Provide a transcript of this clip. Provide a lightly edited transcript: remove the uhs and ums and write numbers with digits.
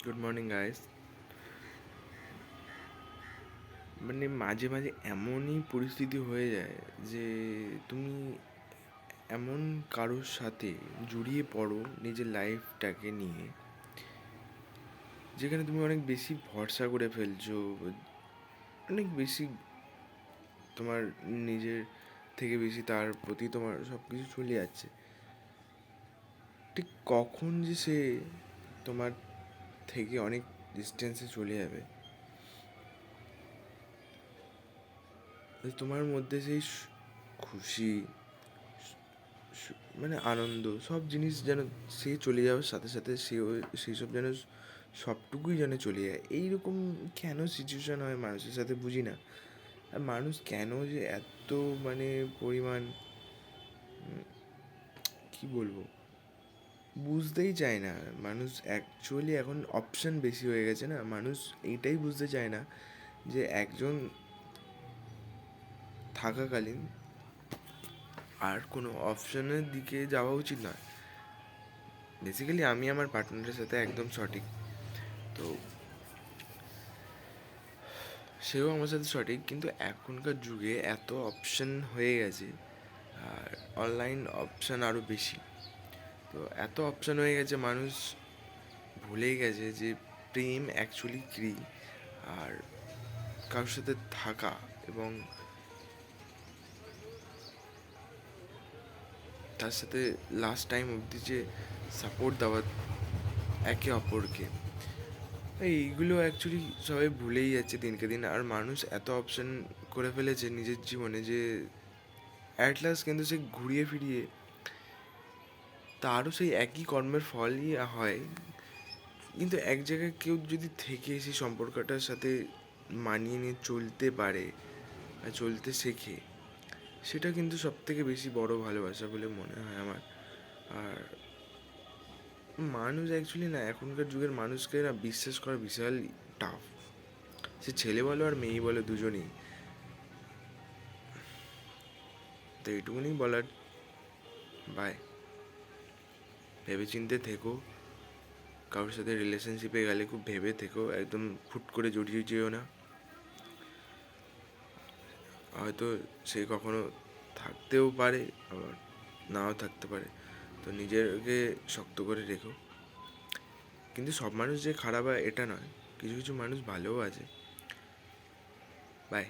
Good morning guys. মানে মাঝে মাঝে এমনই পরিস্থিতি হয়ে যায় যে তুমি এমন কারোর সাথে জড়িয়ে পড়ো নিজের লাইফটাকে নিয়ে, যেখানে তুমি অনেক বেশি ভরসা করে ফেলছো, অনেক বেশি তোমার নিজের থেকে বেশি তার প্রতি তোমার সব কিছু চলে যাচ্ছে। ঠিক কখন যে সে তোমার থেকে অনেক ডিস্টেন্সে চলে যাবে, তোমার মধ্যে সেই খুশি, মানে আনন্দ, সব জিনিস যেন সে চলে যাওয়ার সাথে সাথে সেও সেই সব যেন সবটুকুই যেন চলে যায়। এইরকম কেন সিচুয়েশান হয় মানুষের সাথে বুঝি না। আর মানুষ কেন যে এত মানে পরিমাণ কি বলবো বুঝতেই চায় না। মানুষ অ্যাকচুয়ালি এখন অপশান বেশি হয়ে গেছে না, মানুষ এইটাই বুঝতে চায় না যে একজন থাকাকালীন আর কোনো অপশানের দিকে যাওয়া উচিত নয়। বেসিক্যালি আমি আমার পার্টনারের সাথে একদম সঠিক, তো সেও আমার সাথে সঠিক, কিন্তু এখনকার যুগে এত অপশান হয়ে গেছে আর অনলাইন অপশান আরও বেশি। তো এত অপশান হয়ে গেছে মানুষ ভুলেই গেছে যে প্রেম অ্যাকচুয়ালি কী, আর কারোর সাথে থাকা এবং তার সাথে লাস্ট টাইম অবধি যে সাপোর্ট দেওয়া একে অপরকে, এইগুলো অ্যাকচুয়ালি সবাই ভুলেই যাচ্ছে দিনকে দিন। আর মানুষ এত অপশান করে ফেলেছে নিজের জীবনে যে অ্যাট লাস্ট কিন্তু সে ঘুরিয়ে ফিরিয়ে তারও সেই একই কর্মের ফলই হয়। কিন্তু এক জায়গায় কেউ যদি থেকে সেই সম্পর্কটার সাথে মানিয়ে নিয়ে চলতে পারে আর চলতে শেখে, সেটা কিন্তু সব থেকে বেশি বড় ভালোবাসা বলে মনে হয় আমার। আর মানুষ অ্যাকচুয়ালি না, এখনকার যুগের মানুষকে না বিশ্বাস করা বিশাল টাফ। সে ছেলে বলো আর মেয়ে বলো, দুজনেই। তো এইটুকুনি বলার। বাই। ভেবেচিন্তে থেকো, কারোর সাথে রিলেশনশিপে গেলে খুব ভেবে থেকো, একদম ফুট করে জড়িয়ে যেও না। হয়তো সে কখনো থাকতেও পারে, আবার নাও থাকতে পারে। তো নিজেকে শক্ত করে রেখো। কিন্তু সব মানুষ যে খারাপ হয় এটা নয়, কিছু কিছু মানুষ ভালোও আছে। বাই।